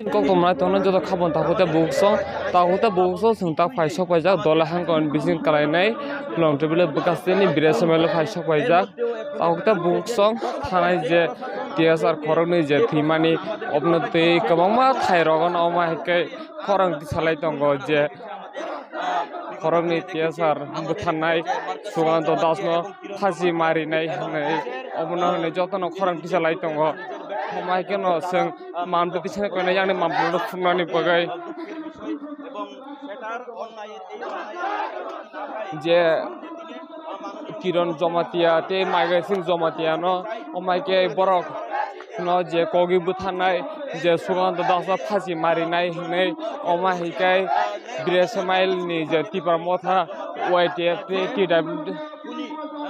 Kok tomai tono joto khabon takote bukso sung tak phai sok paijak dola hangkon bising kalai nai long tebile bekasini biresemelo phai sok paijak takote bukso thanai je TSR khorokni je thimani obnotei kwbangma thairogon oma hike khorang tisalai tongo je khorokni TSR buthanai Suganto Dasno phasi marinai hanai obono hanai jotono khorang tisalai tongo Homai keno sing mampu tisane koine yang mampu funani bagai je kiron jomatia te maigai sing jomatia no omai ke borok no je kogi buthanai je Suganto Dasno phasi marinai hanai oma hikai Bresemail ni je tipar motha YTF te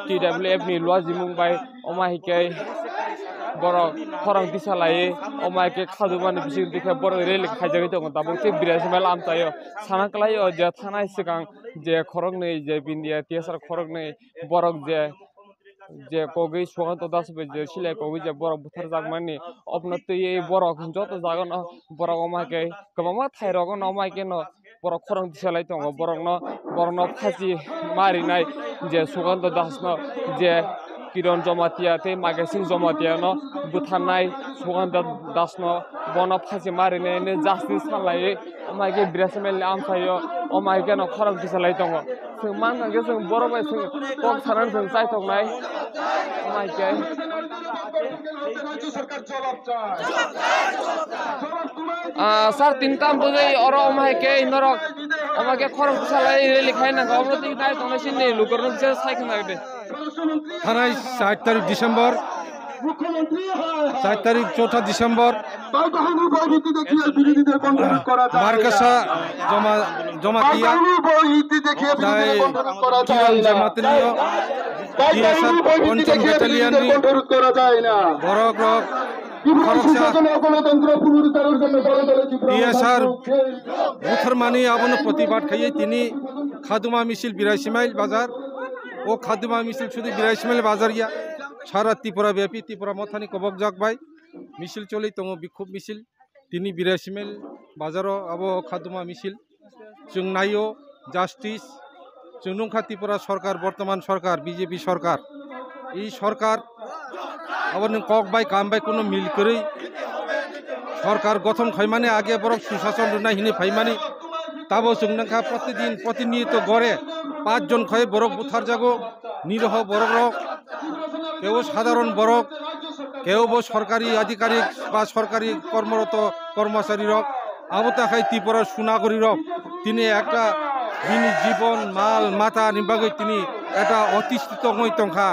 TWF ni loji mumbai oma hikai borok khorang tisalai omai ke khadumani bising dikha borok rel khaijagi tongo tabuk te Bresemail amtayo sanaklai o je thanai sikang je khorokni je bindia TSR khorokni borok je kogi Suganto Dasno je silai kogi je borok buthar jakmani obnotei borok joto jagon borok omai ke kwbangma thairogon omai ke no borok khorang tisalai tongo borokno phasi marinai je Suganto Dasno je Kiron Jomatia te Magasing Jomatia no buthanai Suganto Dasno bono phasi marinai ne justice salai omai ke Bresemail amsayo omai ke no khorang tisalai tongo sing mangna ge sing borok bai sing kok sanan sing chai tongnai omai ke sar tintam bujai oro omai ke norok omai ke khorang tisalai reli khaina gomroti dai tongnai sinni lukorno je saikna de থানায় 4 তারিখ December 4 তারিখ 4 December মার্কাসা Jamatia জামাতনীয় TSR পঞ্চম battalion বড় গ্রহ TSR বুথরমানি আবন প্রতিবাদ খাইয়ে তিনি খাদুমা মিছিল 82 মাইল বাজার ও খাদুমা মিছিল শুধু 82 মাইল বাজারিয়া সারা ত্রিপুরা ব্যাপী ত্রিপুরা মথানি কবক জাগবাই মিছিল চলি তং বিক্ষোভ মিছিল তিনি 82 মাইল বাজারও আবো খাদুমা মিছিল जों नायो জাস্টিস जों नंखा ত্রিপুরা সরকার বর্তমান সরকার বিজেপি সরকার এই সরকার আবার ককবাই কামবাই কোনো মিল করে সরকার গঠন খাইমানে আগে বরং সুশাসন রুনাই হিনে ফাইমানি তাবো जों नंखा প্রতিদিন প্রতিনিয়ত গড়ে 5 জন খয়ে বরক বুথার যাগো নিরহ বরক কেউ সাধারণ বরক কেউ সরকারি আধিকারিক বা সরকারি কর্মরত কর্মচারী রক আবতা খাই ত্রিপুরার সুনাগরী রক তিনি একটা বিনি জীবন মাল মাতা নিবাগৈ তিনি একটা অতিষ্ঠিত হইতংখা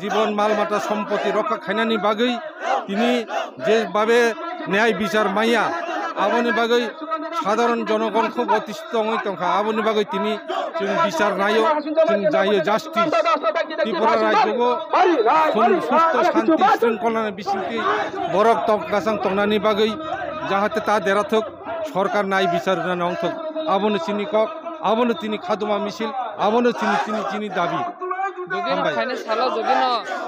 জীবন মাল মাতা সম্পত্তি রক্ষা খাইনানি বাগৈ তিনি যেভাবে ন্যায় বিচার মাইয়া আবনি বাগৈ সাধারণ জনগণ খুব অতিষ্ঠিত হইতংখা আবনি বাগৈ তিনি जों বিচার নাইও जों जायो জাস্টিস ত্রিপুরা রাজ্যগো সুস্থ শান্তি শৃঙ্খলার বিশৃঙ্খলা বরক তক গাসাং তংনানি বাগৈ যাহাতে তা দেরাথক সরকার নাই বিচার না অংথক আবনে চিনি কক আবনে তিনি খাদুমা মিছিল আবনে চিনি দাবি যদি ফাইনে সালো যদি ন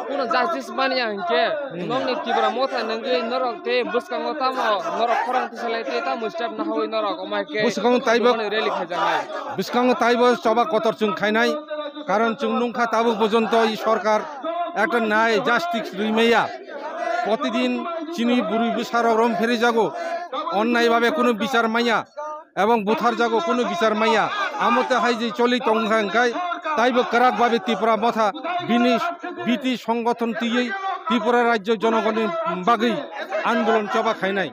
কোন জাস্টিস বানিয়া হইকে নংনি ত্রিপুরা মথা নংগে নরক তে বুসকাং তামো নরক খরং তিসালাই তে তা মুস্তাব না হই নরক অমাইকে বুসকাং তাইবো রেলি খাইজানাই বুসকাং তাইবো সবা কতর চুং খাইনাই কারণ চুং নংখা তাবু পর্যন্ত এই সরকার একটা ন্যায় জাস্টিস রিমেয়া প্রতিদিন চিনি বুড়ি বিচার রম ফেরে যাগো অন্যায়ভাবে কোনো বিচার মাইয়া এবং বুথার যাগো কোনো বিচার মাইয়া আমতে হাই যে চলি তংখাই তাইবো কারাকভাবে ত্রিপুরা মথা বিটি সংগঠন তিয়েই ত্রিপুরা রাজ্য জনগণের বাগৈ আন্দোলন চবা খাইনাই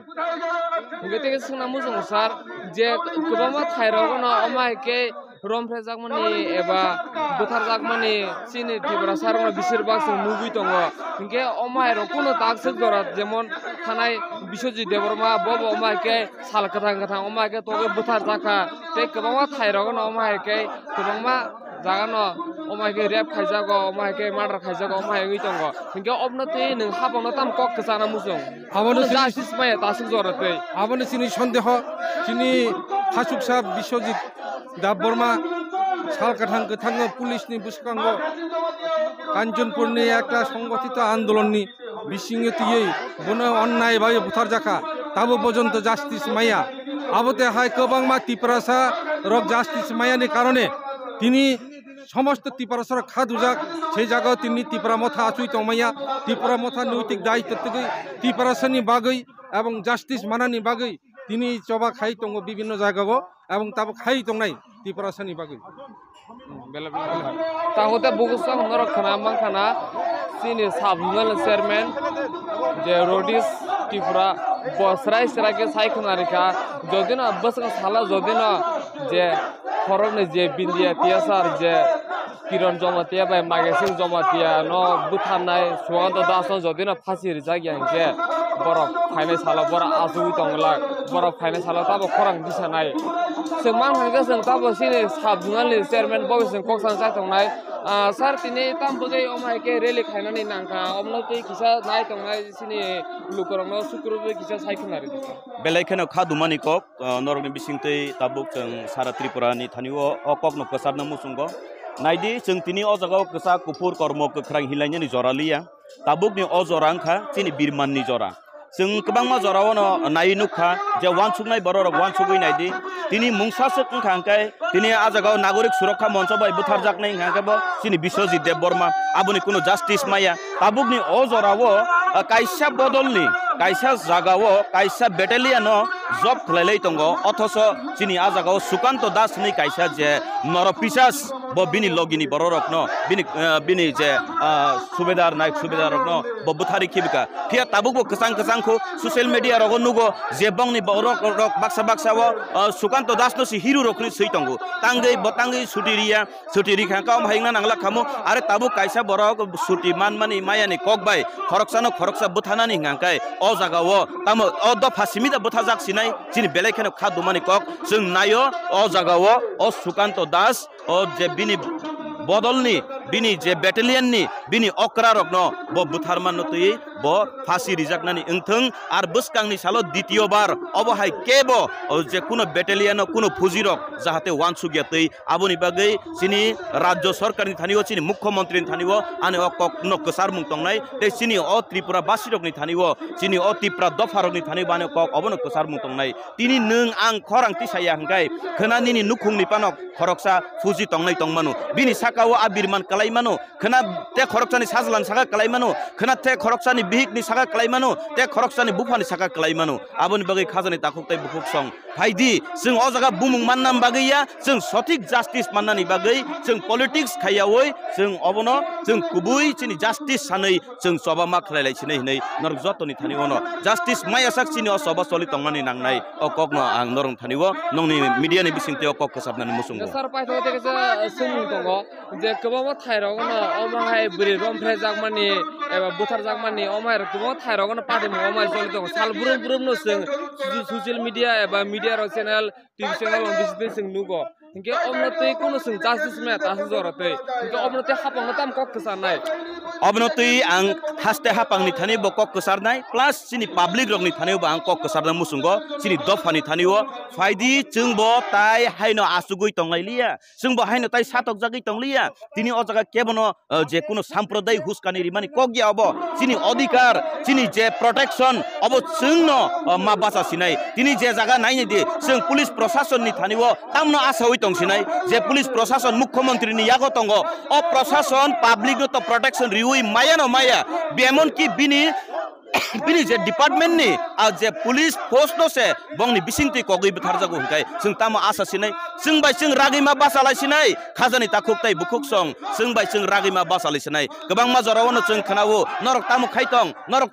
গেতে সুনা মুজং স্যার যে গোবামা থাইরগন অমাইকে রমফ্রে জাগমানি এবা বুথার জাগমানি চিনি ত্রিপুরা সারমা বেশিরভাগ নুবুই দङ ইনকে অমাইর কোনো তাকসিক দরাত যেমন থানাই বিশ্বজিৎ দেববর্মা বব অমাইকে সাল কথা অমাইকে তগে বুথার জাকা তে গোবামা থাইরগন অমাইকে গোবামা জাগানো অমাইকে রেপ খাইজাগো অমাইকে মার্ডার খাইজাগো অমাইকে দङ ইনকে অবনতি নों হাবনো তাম কক কসানা মুজং আবনো জাস্টিস মাই তাসিক দরাতে আবনো চিনি সন্দেহ চিনি হাসুকসা বিশ্বজিৎ দেববর্মা সালকাঠাং গোথাং পুলিশনি বুসকাঙ্গ কাঞ্চনপুরনি একটা সংগঠিত আন্দোলননি বিশিংয়ে তিয়েই বনে অন্যায়ভাবে বুথার জাখা তাবো পর্যন্ত জাস্টিস মাইয়া আবতে হাই কবাংমা ত্রিপুরাসা রক জাস্টিস মাইয়ানি কারণে তিনি সমস্ত ত্রিপুরাসার খাদুজাক সেই জায়গায় তিনি ত্রিপুরা মথা আচুই তমাইয়া ত্রিপুরা মথা নৈতিক দায়িত্ব থেকে ত্রিপুরাসানি বাগৈ এবং জাস্টিস মানানি বাগৈ তিনি চবা খাই দङ বিভিন্ন জায়গায় এবং তাবো খাই দংনাই ত্রিপুরাসানি বাগৈ তাহলে বুকুসাং নরখানা মাংখানা সিনি সাবজুনাল চেয়ারম্যান যে রোডিস ত্রিপুরা বসরাই সেরাকে সাইখনারিকা যদি না বস সালা যদি না যে খরনে যে বিন্দিয়া তিয়াসার যে কিরণ জমাতিয়া বা মাগেসিং জমাতিয়া ন বুথানাই সুগন্ধ দাস যদি না ফাঁসি জায়গায় বরফ ফাইনাল সালা বড় আজুই দংলা বরফ ফাইনাল সালা তাবো খরাং দিসানাই जों मानहानिखौ जों ताबो सिनि साबजुनालनि चेयारमेन बबेसिं कक्सान जायतंनाय सार तिनि तामबोगै अमायके रेलि खायनानै नांखा अमनो तै किसा नाय तंनाय सिनि लुकरनो सुक्रुबे किसा सायखनारि दिसा बेलायखेनो खादुमानि कक नरगनि बिसिंतै ताबुक जों सारा त्रिपुरानि थानिओ अककनो कसारना मुसुंगो नायदि जों तिनि अ जागाव कसा कुफुर कर्म गोख्रां हिलायनि जरालिया ताबुकनि अ जरांखा सिनि बिरमाननि जरा जों गोबांमा जरावनो नाय नुखा जे वानसुगनाय बररक वानसुगै नायदि तिनि मुंसासक खांखाय तिनि आजागाव नागरिक सुरक्षा मंच बाय बुथारजाकनाय खांखाबो सिनि बिश्वजित देब बर्मा आबुनि कुनो जास्टिस माया ताबुकनि अ जरावो कायसा बदलनि कायसा जागावो कायसा बेटालियन जब खलायलै दंगो अथस सिनि आजागाव सुकान्त दासनि कायसा जे नरपिसास ब बिनि लगिनि बररकनो बिनि जे सुबेदार नायक सुबेदारकनो ब बुथारि खिबका फिया ताबुकबो कसां ससियल मीडिया रगो नुगो जे बंगनि बरक रक बाक्सावो सुकान्त दासनो सि हिरु रखनि सैतंगो तांगै बतांगै सुटिरि खांका हायना नांला खामो आरो ताबु कायसा बरक सुटि मानमानि मायानि ककबाय खरकसा बुथानानि हांकाय अ जागावो तामो अ दफा सिमिदा बुथाजाक सिनाय जिनि बेलायखेनो खादुमानि कक जों नायो अ जागावो अ सुकान्त दास अ जे बिनि बदलनि बिनि जे बेटालियननि बिनि अक्रारकनो ब बुथारमान नतुयै ब फासि रिजाकनानि ओंथों आर बसकांनि सालो द्वितीय बार अबहाय केबो जे कुनो बेटालियन कुनो फुजिरक जाहाते वानसुगियातै आबुनि बागै सिनि राज्य सरकारनि थानिओ सिनि मुख्यमन्त्रिनि थानिओ आने अककनो कसार मुंतंनाय ते सिनि अ त्रिपुरा बासिरकनि थानिओ सिनि अ त्रिपुरा दफारकनि थानिओ बाने कक अबनो कसार मुंतंनाय तिनि नों आं खरांति साया हंगाय खोनानिनि नुखुंनि पानक खरकसा फुजि तंनाय तंमानु बिनि साकाओ आबिरमान कलायमानु खोना ते खरकसानि साजलान साका कलायमानु खोना ते खरकसानि बिहिकनि साका कलायमानु ते खरकसानि बुफानि साका कलायमानु आबुनि बागै खाजानि ताखुकताय बुखुक सं फायदि जों अ जागा बुमुं माननाम बागैया जों सठिक जास्टिस माननानि बागै जों पलिटिक्स खायावै जों अबनो जों कुबुइ सिनि जास्टिस सानै जों सभा मा खलायलायसिनै हिनै नरक जतनि थानि अनो जास्टिस मायासाक सिनि अ सभा सलि तंनानि नांनाय अ ककनो आं नरं थानिओ नंनि मिडियानि बिसिंते अ कक कसाबनानि मुसुंगो सर पाइथो तेगेसा सुमुं दंगो जे गोबां थायरगनो अमाहाय बोरै रमफ्राय जागमानि एबा बुथार जागमानि अमाहाय गोबां थायरगनो पार्टी अमाहाय सलि दंगो साल बुरुम जों ससियल मीडिया एबा मीडिया चैनल टीवी चैनल बिसिते जों नुगो इनके अमनतै कुनो जों जास्टिस माया तासु जरतै इनके अमनतै हापांनो ताम कक कसारनाय अबनतै आं हास्ते हापांनि थानि ब कक कसारनाय प्लास सिनि पाब्लिक रकनि थानिओ आं कक कसारना मुसुंगो सिनि दफानि थानिओ फायदि जों ब ताय हायनो आसुगै तंलायलिया जों ब हायनो ताय सातक जागै तंलिया तिनि अ जागा केबनो जे कुनो साम्प्रदायिक हुस्कानि रिमानि कगिया अब सिनि अधिकार सिनि जे प्रोटेक्शन अब जोंनो मा बासा सिनाय तिनि जे जागा नायनि दि जों पुलिस प्रशासननि थानिओ तामनो आसावै तंसिनाय जे पुलिस प्रशासन मुख्यमंत्रिनि यागो तंगो अ प्रशासन पाब्लिक तो प्रोटेक्शन रिउइ माया न माया बेमन की बिनि जे डिपार्टमेंटनि जे पुलिस पोस्ट से बंगनि बिसिंति कगै बुथार जागो हंखाय जों तामो आसा सिनाय जों बाय जों रागिमा बासालायसिनाय खाजानि ताखुकताय बुखुक सं जों बाय जों रागिमा बासालायसिनाय गोबां माजरावनो जों खोनावो नरक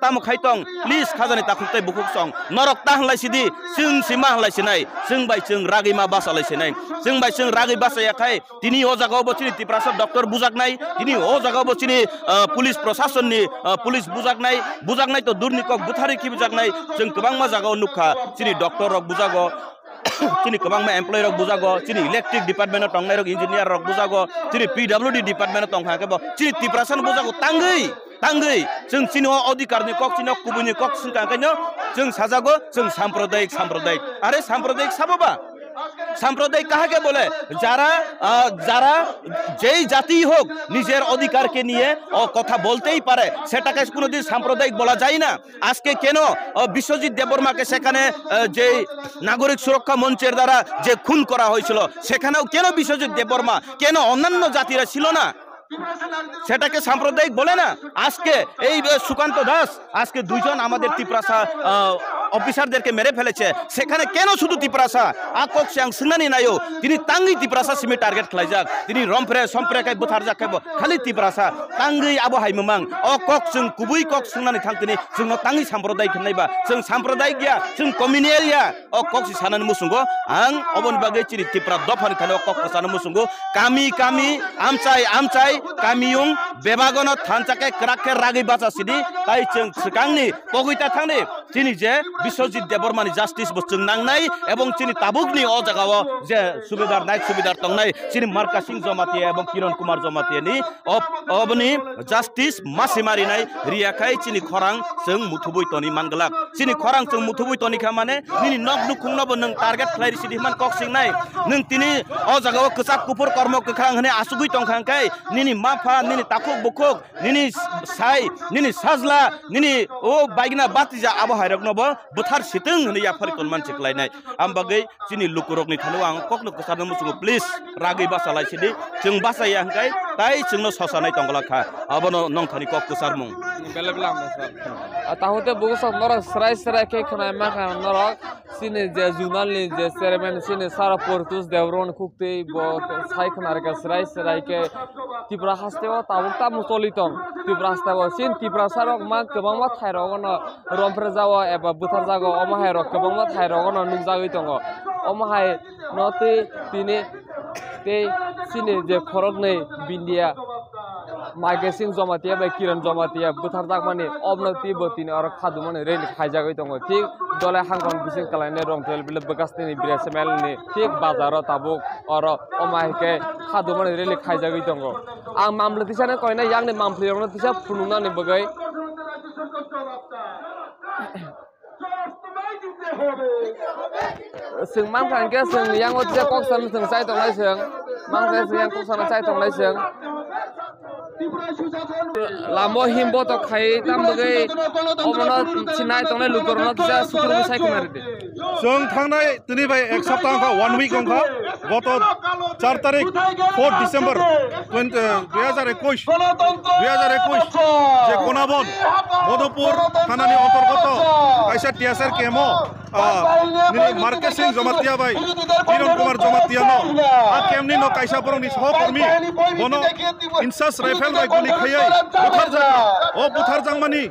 तामो खायतं प्लिज खाजानि ताखुकताय बुखुक सं नरक ता हलायसिदि जों सिमा हलायसिनाय जों बाय जों रागिमा बासालायसिनाय जों बाय जों रागि बासायाखाय तिनि अ जागाव बचिनि तिप्रासा डॉक्टर बुजाकनाय तिनि अ जागाव बचिनि पुलिस प्रशासननि पुलिस बुजाकनाय तो दुर्निकक बुथारि खि बुजाकनाय जों गोबां मा जागाव नुखा सिनि डॉक्टर रक बुजागो चिनी गोबां एमप्लय रक बुजागो चिनी इलेक्ट्रिक डिपार्टमेंट तंनाय रक इंजिनियर रक बुजागो चिनी पीडब्ल्यूडी डिपार्टमेंट तंखाकेबो चिनी तिप्रासन बुजागो तांगै जों चिनी अधिकारनि कक चिनी कुबुनि कक सिनखायनो जों साजागो जों साम्प्रदायिक आरो साम्प्रदायिक साबोबा সাম্প্রদায়িক কাহাকে বলে? যারা যারা যেই জাতি হোক নিজের অধিকারকে নিয়ে কথা বলতেই পারে, সেটাকে কোনোদিন সাম্প্রদায়িক বলা যায় না। আজকে কেন বিশ্বজিৎ দেববর্মাকে সেখানে যে নাগরিক সুরক্ষা মঞ্চের দ্বারা যে খুন করা হয়েছিল, সেখানেও কেন বিশ্বজিৎ দেববর্মা, কেন অন্যান্য জাতিরা ছিল না? সেটাকে সাম্প্রদায়িক বলে না। আজকে এই সুকান্ত দাস আজকে দুইজন আমাদের তিপ্রাসা অফিসারদেরকে মেরে ফেলেছে, সেখানে কেন শুধু তিপ্রাসা আকক সিং সিনানি নাইও তিনি তাঙ্গি তিপ্রাসা সিমি টার্গেট খাইজাক, তিনি রমফ্রে সম্প্রেকাই বুথার যাকেব খালি তিপ্রাসা তাঙ্গি আবো हाइममां अ कक जों गुबै कक सोंनानै थांतनि जोंनो तांगि साम्प्रदायिक होननायबा जों साम्प्रदायिक गैया, जों कमिउनियेल गैया। अ कक सि सानानै मुसुंगो आं अबन बागै चिरि तिप्रा दफानि थानो कक सानो मुसुंगो कामी कामी आमचाय कामियुं बेबागन थानचाके क्राके रागै बाचा सिदि ताइ जों सिगांनि पगैता थांनि चिनि जे बिश्वजित देबबर्मानि जास्टिस बो जों नांनाय एबं चिनि ताबुकनि अ जागाव जे सुबेदार नायक सुबेदार तंनाय चिनि मार्का सिंह जमातिया एबं किरण कुमार जमातियानि अबनि जास्टिस मासि मारिनाय रियाखाय चिनि खरां जों मुथुबुइ तनि मानगलाक चिनि खरां जों मुथुबुइ तनि खा माने निनि नक नुखुंनबो नों टार्गेट खालाय सिदि मान कक सिंनाय नों तिनि अ जागाव कसाक कुपुर कर्म कखां हने आसुगुइ तंखांखाय निनि माफा निनि ताकुक बुकुक निनि साइ निनि साजला निनि ओ बाइगना बातिजा आबो हायरकनबो बुथार सितों हने याफारिकन मानसि खलायनाय आम बागै चिनि लुकुरकनि थानो आं ककनो कसानो मुसुगो प्लिज रागै बासालाय सिदि जों बासाया हंखाय ताइ जोंनो ससानाय तंगलाखा अबनो नंखानि कक कसार मुं बेले बेले आमना सर ताहुते बुगस नरक सराय के खनाय मा खान नरक सिने जे जुनालनि जे चेयरमैन सिने सारा पोर्टुस देवरन खुक्ते बो साइ खनार के सराय के तिब्रा हास्तेव ताबुता मुसलितम तिब्रा हास्तेव सिन तिब्रा सारक मा गोबां मा थायरगन रमफ्रे जाव एबा बुथार जागो अमाहाय रक गोबां मा थायरगन नुजागै दङ अमाहाय नते तिने ते सिने जे खरगनै बिन्दिया माइगेसिं जमातिया बा किरण जमातिया बुथार जागमानि अबनति बतिनि आरो खादुमानि रेलि खायजागै दङ थिक दले हांगन बिसिं कालायने रंटेल बिले बगास्तिनि बिरेसमेलनि थिक बाजार ताबुक आरो अमायके खादुमानि रेलि खायजागै दङ आं मामले दिसाने कयना यांनि मामफ्लियावनो दिसा फुनुनानि बगै जों मानखांके जों यांगो दिसा कक्सान जों चाइ दंनाय जों मानखां जों yang कक्सान चाइ दंनाय जों लामो हिमबो तो खाइ ताम बगै अबनो सिनाय तंनाय लुकरनो दिसा सुकुरबो सायखनारि दे जों थांनाय दिनै बाय एक सप्ताह का 1 वीक अंका गत 4 तारिख 4 डिसेम्बर 2021 जे कोनाबन मधुपुर थानानि अंतर्गत कायसा टियासार केमो मार्के सिंह जमातिया बाय किरण कुमार जमातिया नो आ केमनि नो कायसा बरंनि सहकर्मी बनो इंसास राइफल बाय गुलि खायै बुथार जांमानि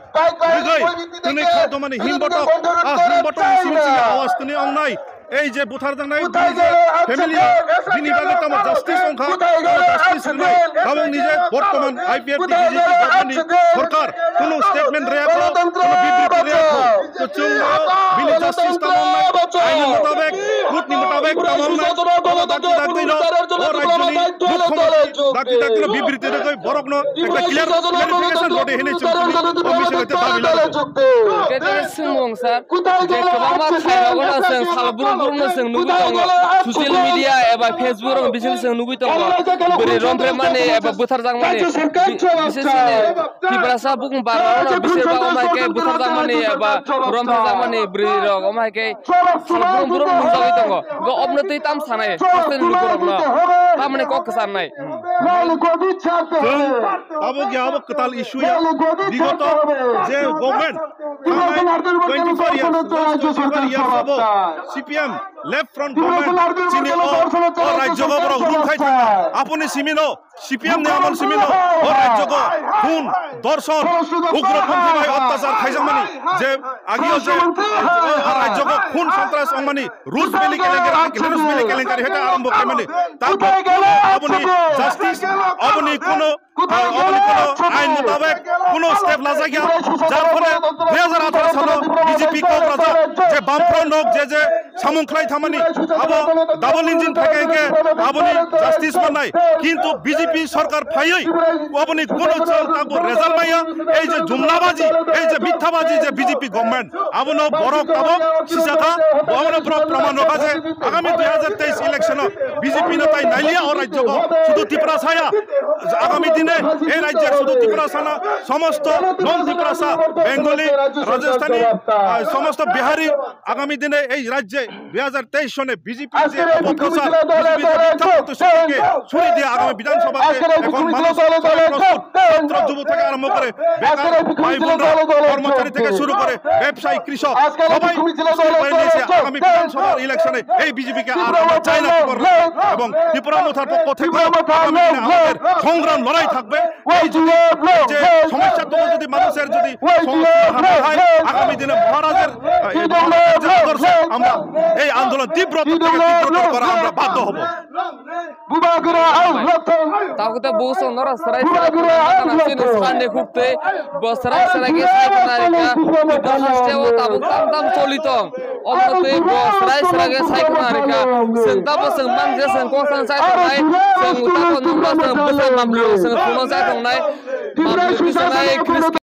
बिगै दिनै खादमानि हिमबटक आ हिमबटक सिमसि आवाज दिनै अंनाय এই যে বুথার জাংনাই যে ফ্যামিলি বিনি বাগে তাম জাস্টিস সংখ্যা জাস্টিস নাই এবং নিজে বর্তমান আইপিএফটি বিজেপি গভর্নমেন্ট সরকার কোনো স্টেটমেন্ট রেয়াকো কোনো বিবৃতি রেয়াকো তো চুঙ্গা বিনি জাস্টিস তাম নাই আইন মোতাবেক কুটনি মোতাবেক তাম নাই দাকি দাকি নো ও রাজ্যনি মুখ্যমন্ত্রী দাকি নো বিবৃতি রে বরকনো একটা ক্লিয়ারিফিকেশন বডি হেনে চুঙ্গি কমিশন হতে দাবি লাগে কেতে সুমং স্যার যে কবামা খায়রাগনা जों सालबुरु बुरुनो जों नुगै दङ ससियेल मिडिया एबा फेसबुक रं बिसिं जों नुगै दङ बोरै रमफ्रे माने एबा बुथार जां माने बिसेसने तिब्रासा बुकुं बारावनो बिसोरबा अमायके बुथार जां माने एबा रमफ्रे जां माने बोरै रग अमायके सालबुरु बुरुनो नुजागै दङ गो अबनतै ताम सानाय ससियेल लुकुरनो तामने कक साननाय আবো গিয়াবো কতাল ইস্যু या বিগত যে গভর্নমেন্ট 24 ইয়ার্স আবো সিপিএম लेफ्ट फ्रंट गवर्नमेंट चिनि ओ राज्य गबर रुल खाइ थाङा आपनि सिमिनो सीपीएम ने आमल सिमिनो ओ राज्य को खून दर्शन उग्रपंथी भाई अत्याचार खाइजामानि जे आगियो जे राज्य को खून सन्त्रास अंगमानि रूल्स बेली केलेंकारि हेता आरम्भ खाइमानि ताको अपनि जस्टिस अपनि कोनो आइन मुताबिक कोनो स्टेप लाजा गया जार फले 2018 साल बीजेपी को जे बामफ्रंट लोक जे samung khlai thamani abo double engine thake aboni justice manai কিন্তু বিজেপি সরকার ফাইই আপনি কোন তাকো রেজাল্ট মাইয়া এই যে জুমলাবাজি এই যে মিথ্যাবাজি যে বিজেপি গভর্নমেন্ট আবনো বড় কাবো সিসাথা বড় প্রমাণ রাখা যে আগামী 2023 ইলেকশন বিজেপি নেতাই নাইলিয়া ও রাজ্য শুধু ত্রিপুরা ছায়া আগামী দিনে এই রাজ্যের শুধু ত্রিপুরা ছানা সমস্ত নন ত্রিপুরা বেঙ্গলি রাজস্থানী সমস্ত বিহারি আগামী দিনে এই রাজ্যে 2023 সনে বিজেপি যে অপপ্রচার বিজেপি যে মিথ্যা প্রতিশ্রুতিকে ছুরি দিয়ে আগামী বিধানসভাতে এখন মানুষ ছাত্র যুব থেকে আরম্ভ করে বেকার ভাই বোনরা কর্মচারী থেকে শুরু করে ব্যবসায়ী কৃষক সবাই করে নিয়েছে আগামী বিধানসভার ইলেকশনে এই বিজেপিকে আর আমরা চাই না এবং ত্রিপুরা মুথার পক্ষ থেকে আগামী দিনে আমাদের সংগ্রাম লড়াই থাকবে এই যে সমস্যা তো যদি মানুষের যদি হয় আগামী দিনে মহারাজের আদর্শে আমরা এই আন্দোলন তীব্রতর করা আমরা বাধ্য হব tahu kita bukan orang serai serai sini sekarang kukte bos serai serai ke saya kenalika kita hasil tahu tam solitong orang tu bos serai serai ke saya kenalika sentap sengman je sengkong seng saya kenai seng tahu nombor seng besar mamlu seng pulau saya kenai mamlu bisa naik